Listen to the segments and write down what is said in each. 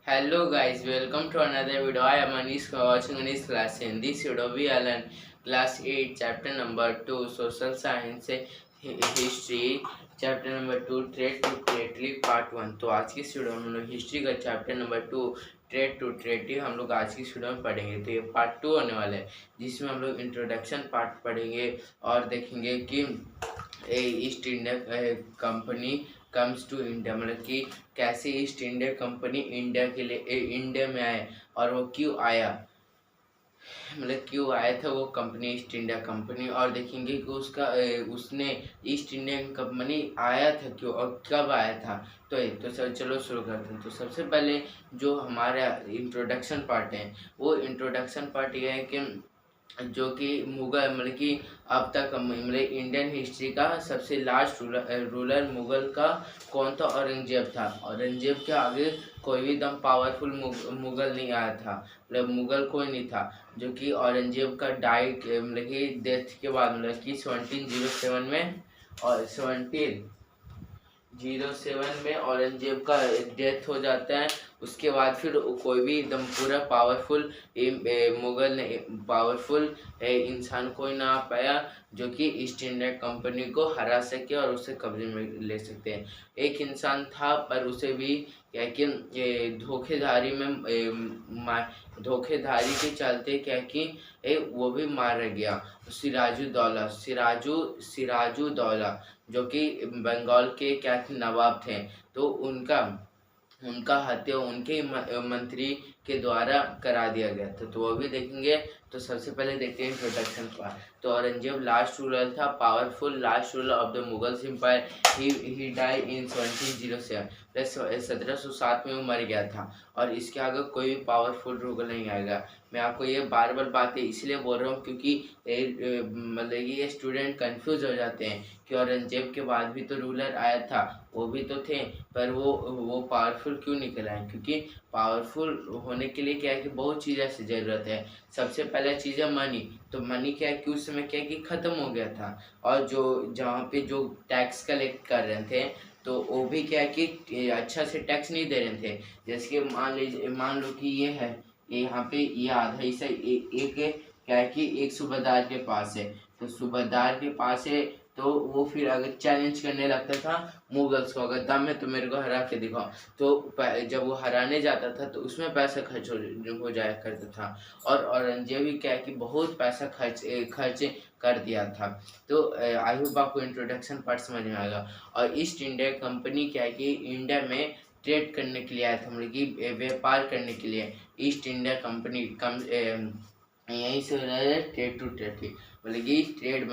Hello guys, welcome to another video. I am Anish watching Anish class. In this video, we will learn class 8, chapter number 2, social science, history, chapter number 2, trade to treaty, part 1. तो आज की इस video में हम लोग history का chapter number 2, trade to treaty हम लोग आज की इस वीडियो में पढ़ेंगे। तो ये पार्ट 2 होने वाला है, जिसमें हम लोग इंट्रोडक्शन पार्ट पढ़ेंगे और देखेंगे कि East India Company comes to India, मतलब कि कैसे ईस्ट इंडिया कंपनी इंडिया के लिए इंडिया में आए और वो क्यों आया, मतलब क्यों आया था वो कंपनी ईस्ट इंडिया कंपनी। और देखेंगे कि उसने ईस्ट इंडियन कंपनी आया था क्यों और कब आया था। तो सर चलो शुरू करते हैं। तो सबसे पहले जो हमारा इंट्रोडक्शन पार्ट है, वो इंट्रोडक्शन पार्ट ये है कि जो कि मुगल, मतलब कि अब तक मतलब इंडियन हिस्ट्री का सबसे लास्ट रूलर मुगल का कौन था? औरंगजेब था। औरंगजेब के आगे कोई भी एकदम पावरफुल मुगल नहीं आया था, मतलब मुगल कोई नहीं था। जो कि औरंगजेब का मतलब कि डेथ के बाद, मतलब कि 1707 में और 1707 में औरंगजेब का डेथ हो जाता है। उसके बाद फिर कोई भी एकदम पूरा पावरफुल मुगल ने पावरफुल इंसान कोई ना आ पाया जो कि ईस्ट इंडिया कंपनी को हरा सके और उसे कब्जे में ले सकते हैं। एक इंसान था पर उसे भी क्या कि धोखेधारी धोखेधारी के चलते क्या कि वो भी मारा गया। सिराजू दौला जो कि बंगाल के क्या थे, नवाब थे। तो उनका हत्या उनके मंत्री के द्वारा करा दिया गया था। तो वो भी देखेंगे। तो सबसे पहले देखते हैं इंट्रोडक्शन का। तो औरंगजेब लास्ट रूलर था, powerful last ruler of the Mughals empire. He die in 1707, 1707 में वो मर गया था और इसके आगे कोई भी पावरफुल रूलर नहीं आएगा। मैं आपको ये बार बार बातें इसलिए बोल रहा हूँ क्योंकि मतलब ये स्टूडेंट कंफ्यूज हो जाते हैं कि औरंगजेब के बाद भी तो रूलर आया था, वो भी तो थे, पर वो पावरफुल क्यों निकल आए? क्योंकि पावरफुल होने के लिए क्या है कि बहुत चीज़ें से ज़रूरत है। सबसे पहला चीज़ है मनी। तो मनी क्या है कि उस समय क्या है कि ख़त्म हो गया था और जो जहाँ पे जो टैक्स कलेक्ट कर रहे थे तो वो भी क्या है कि अच्छा से टैक्स नहीं दे रहे थे। जैसे कि मान लो कि ये है, यहाँ पे ये आधा हिस्सा एक क्या है कि एक सूबेदार के पास है। तो सूबेदार के पास है तो वो फिर अगर चैलेंज करने लगता था मुगल्स को, अगर दम है तो मेरे को हरा के दिखाओ। तो जब वो हराने जाता था तो उसमें पैसा खर्च हो जाया करता था। और औरंगजेब भी क्या है कि बहुत पैसा खर्च कर दिया था। तो आई होप आपको इंट्रोडक्शन पार्ट समझ में आएगा। और ईस्ट इंडिया कंपनी क्या है कि इंडिया में ट्रेड करने के लिए आया था, मतलब कि व्यापार करने के लिए। ईस्ट इंडिया कंपनी यहीं से हो रहा है ट्रेड टू ट्रेटी, मतलब कि ट्रेड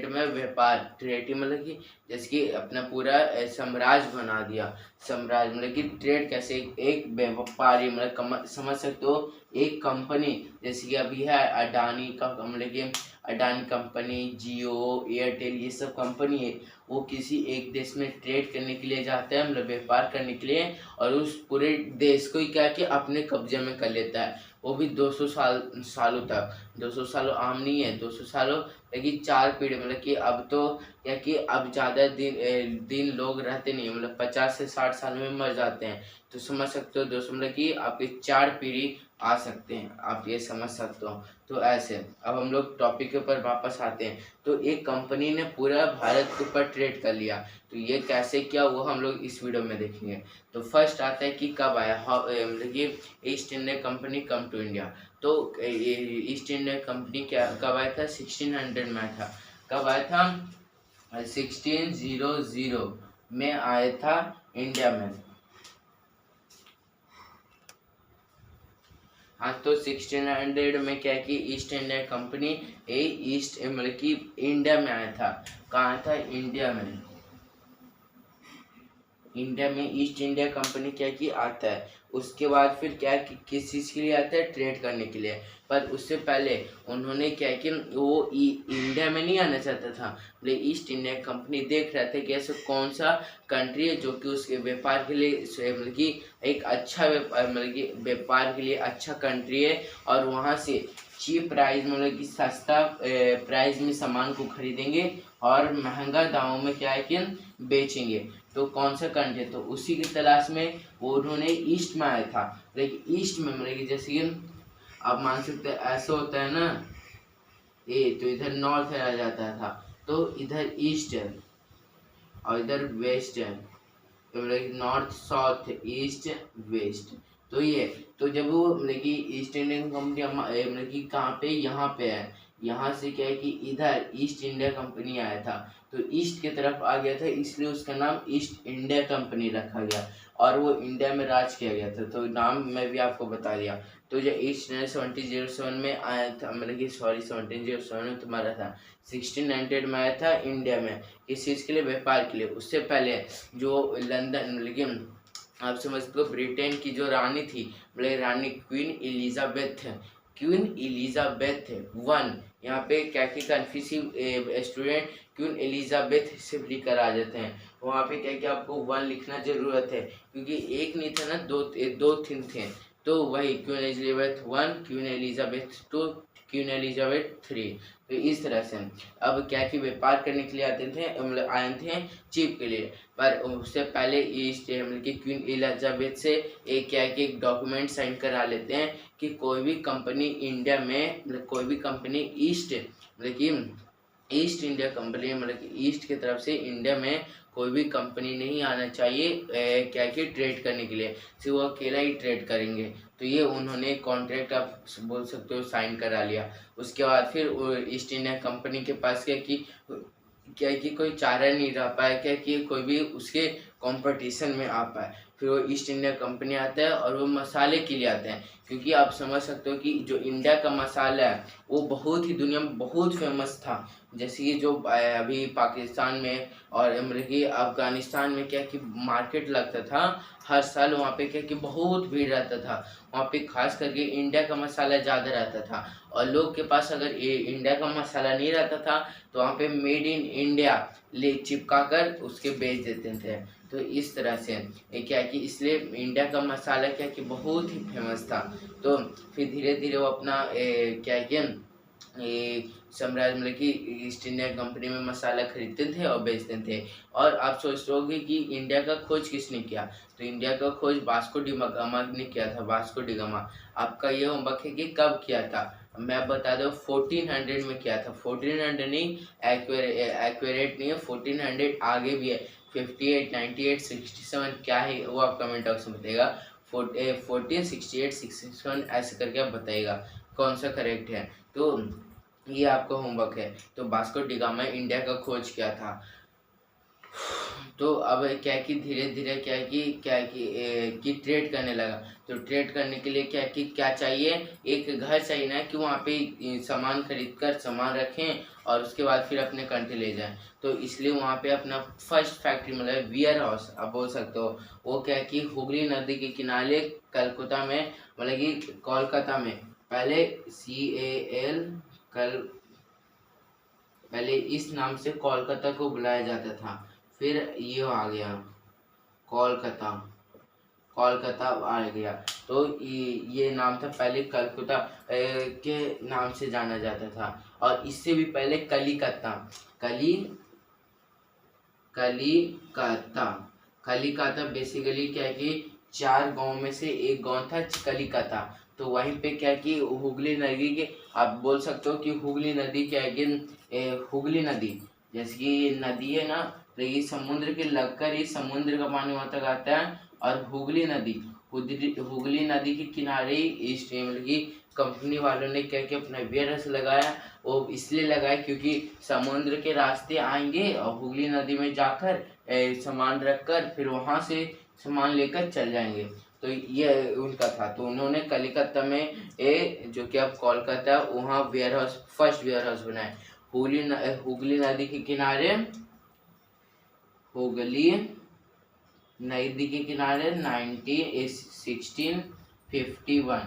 में व्यापार, ट्रेटी मतलब कि जैसे कि अपना पूरा साम्राज्य बना दिया। साम्राज्य मतलब कि ट्रेड कैसे एक व्यापारी, मतलब समझ सकते हो एक कंपनी जैसे कि अभी है अडानी का, मतलब कि अडानी कंपनी, जियो, एयरटेल, ये सब कंपनी है। वो किसी एक देश में ट्रेड करने के लिए जाता है, मतलब व्यापार करने के लिए, और उस पूरे देश को ही क्या कि अपने कब्जे में कर लेता है। वो भी 200 सालों तक। 200 सालों आम नहीं है, 200 सालों लेकिन 4 पीढ़ी, मतलब कि अब तो क्या कि अब ज़्यादा दिन लोग रहते नहीं, मतलब 50 से 60 साल में मर जाते हैं। तो समझ सकते हो 200 मतलब कि आपके 4 पीढ़ी आ सकते हैं, आप ये समझ सकते हो। तो ऐसे अब हम लोग टॉपिक के ऊपर वापस आते हैं। तो एक कंपनी ने पूरा भारत के ऊपर ट्रेड कर लिया। तो ये कैसे किया वो हम लोग इस वीडियो में देखेंगे। तो फर्स्ट आता है कि कब आया, मतलब कि East India Company come to India. तो ईस्ट इंडिया कंपनी क्या कब आया था? 1600 में आया था। कब आया था? 1600 में आया था इंडिया में। हाँ, तो 1600 में क्या कि ईस्ट इंडिया कंपनी ईस्ट मतलब कि इंडिया में आया था। कहाँ आया था? इंडिया में। इंडिया में ईस्ट इंडिया कंपनी क्या कि आता है। उसके बाद फिर क्या कि किस चीज़ के लिए आता है? ट्रेड करने के लिए। पर उससे पहले उन्होंने क्या कि वो इंडिया में नहीं आना चाहता था, मतलब ईस्ट इंडिया कंपनी देख रहा था कि ऐसा कौन सा कंट्री है जो कि उसके व्यापार के लिए मतलब कि एक अच्छा मतलब कि व्यापार के लिए अच्छा कंट्री है और वहाँ से चीप प्राइस, मतलब कि सस्ता प्राइस में सामान को खरीदेंगे और महंगा दामों में क्या है कि बेचेंगे। तो कौन सा कंट्री, तो उसी की तलाश में वो उन्होंने ईस्ट में आया था। लेकिन ईस्ट में मतलब कि जैसे कि आप मान सकते हैं ऐसा होता है ना ए, तो इधर नॉर्थ आ जाता था, तो इधर ईस्ट है और इधर वेस्ट है, तो मतलब नॉर्थ साउथ ईस्ट वेस्ट। तो ये तो जब वो मतलब कि ईस्ट इंडियन कंपनी मतलब कि कहाँ पे, यहाँ पे है, यहाँ से क्या है कि इधर ईस्ट इंडिया कंपनी आया था, तो ईस्ट की तरफ आ गया था, इसलिए उसका नाम ईस्ट इंडिया कंपनी रखा गया और वो इंडिया में राज किया गया था। तो नाम मैं भी आपको बता दिया। तो जो ईस्ट इंडिया 1707 में आया था, मतलब कि सॉरी 1707 में तुम्हारा था, 1698 में आया था इंडिया में, इस चीज़ के लिए, व्यापार के लिए। उससे पहले जो लंदन, लेकिन आप समझते हो ब्रिटेन की जो रानी थी, मतलब रानी queen Elizabeth, queen Elizabeth one, यहाँ पे क्या कि कन्फ्यूसिव स्टूडेंट क्वीन एलिजाबेथ से लिखकर आ जाते हैं, वहाँ पे क्या कि आपको वन लिखना जरूरत है, क्योंकि एक नहीं था ना, दो थिन थे, तो वही queen Elizabeth one, queen Elizabeth two, queen Elizabeth three. तो इस तरह से अब क्या कि व्यापार करने के लिए आते थे, मतलब आए थे चीफ के लिए, पर उससे पहले ईस्ट मतलब कि क्वीन एलिजाबेथ से एक क्या कि एक डॉक्यूमेंट साइन करा लेते हैं कि कोई भी कंपनी इंडिया में, मतलब कोई भी कंपनी ईस्ट, मतलब कि ईस्ट इंडिया कंपनी, मतलब कि ईस्ट की तरफ से इंडिया में कोई भी कंपनी नहीं आना चाहिए क्या कि ट्रेड करने के लिए, सिर्फ वो अकेला ही ट्रेड करेंगे। तो ये उन्होंने कॉन्ट्रैक्ट आप बोल सकते हो साइन करा लिया। उसके बाद फिर ईस्ट इंडिया कंपनी के पास क्या कि कोई चारा नहीं रह पाया, क्या कि कोई भी उसके कंपटीशन में आ पाए, फिर वो ईस्ट इंडिया कंपनी आता है और वो मसाले के लिए आते हैं, क्योंकि आप समझ सकते हो कि जो इंडिया का मसाला है वो बहुत ही दुनिया में बहुत फेमस था। जैसे कि जो अभी पाकिस्तान में और मतलब कि अफगानिस्तान में क्या कि मार्केट लगता था हर साल, वहाँ पे क्या कि बहुत भीड़ रहता था, वहाँ पे खास करके इंडिया का मसाला ज़्यादा रहता था, और लोग के पास अगर इंडिया का मसाला नहीं रहता था तो वहाँ पे मेड इन इंडिया ले चिपका कर उसके बेच देते थे। तो इस तरह से क्या कि इसलिए इंडिया का मसाला क्या कि बहुत ही फेमस था। तो फिर धीरे धीरे वो अपना क्या कि साम्राज्य मतलब कि ईस्ट इंडिया कंपनी में मसाला खरीदते थे और बेचते थे। और आप सोच रहे होगे कि इंडिया का खोज किसने किया, तो इंडिया का खोज वास्को डी गामा ने किया था, वास्को डी गामा। आपका ये होमवर्क है कि कब किया था, मैं बता दूं 1400 में किया था, 1400 नहीं, एक्यूरेट नहीं है, 1400 आगे भी है, 58, 98, 67 क्या है वो आप कमेंट बॉक्स में बताइएगा, 14, 68, 67 ऐसे करके आप बताइएगा कौन सा करेक्ट है। तो ये आपका होमवर्क है। तो वास्को डी गामा इंडिया का खोज किया था। तो अब क्या कि धीरे धीरे क्या कि ट्रेड करने लगा। तो ट्रेड करने के लिए क्या चाहिए, एक घर चाहिए ना कि वहाँ पे सामान खरीद कर सामान रखें और उसके बाद फिर अपने कंट्री ले जाएं। तो इसलिए वहाँ पे अपना फर्स्ट फैक्ट्री मतलब वियर हाउस आप बोल सकते हो, वो क्या कि हुगली नदी के किनारे कलकत्ता में, मतलब कि कोलकाता में, पहले CAL कल पहले इस नाम से कोलकाता को बुलाया जाता था, फिर ये आ गया कोलकाता, कोलकाता आ गया। तो ये नाम था, पहले कलकत्ता के नाम से जाना जाता था, और इससे भी पहले कलिकत्ता, कलिकत्ता, कलिकत्ता बेसिकली क्या है कि 4 गांव में से एक गांव था कलिकत्ता। तो वहीं पे क्या कि हुगली नदी के, आप बोल सकते हो कि हुगली नदी क्या है कि हुगली नदी जैसे कि नदी है ना, तो ये समुद्र के लगकर ही समुद्र का पानी वहाँ तक आता है, और हुगली नदी, हुगली नदी के किनारे इस मतलब कि कंपनी वालों ने क्या क्या अपना वेयरहाउस लगाया, वो इसलिए लगाया क्योंकि समुद्र के रास्ते आएंगे और हुगली नदी में जाकर सामान रखकर फिर वहाँ से सामान लेकर चल जाएंगे। तो ये उनका था। तो उन्होंने कलिकत्ता में जो कि अब कोलकाता, वहाँ वेयरहाउस, फर्स्ट वेयरहाउस बनाया हुगली नदी के किनारे, हुगली नदी के किनारे 1651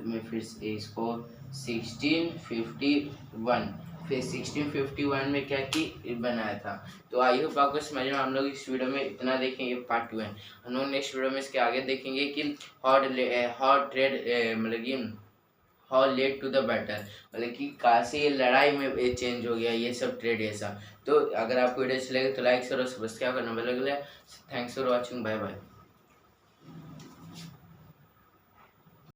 में, फिर इसको 1651, फिर 1651 में क्या कि बनाया था। तो आई होप आपको समझ में, हम लोग इस वीडियो में इतना देखेंगे, पार्ट 2 है। हम लोग नेक्स्ट वीडियो में इसके आगे देखेंगे कि हॉट ट्रेड मतलब कि how let to the battle, मतलब कि काशी लड़ाई में चेंज हो गया ये सब ट्रेड ऐसा। तो अगर आपको वीडियो अच्छा लगे तो लाइक करो, सब्सक्राइब करना bell icon. Thanks for watching, bye bye.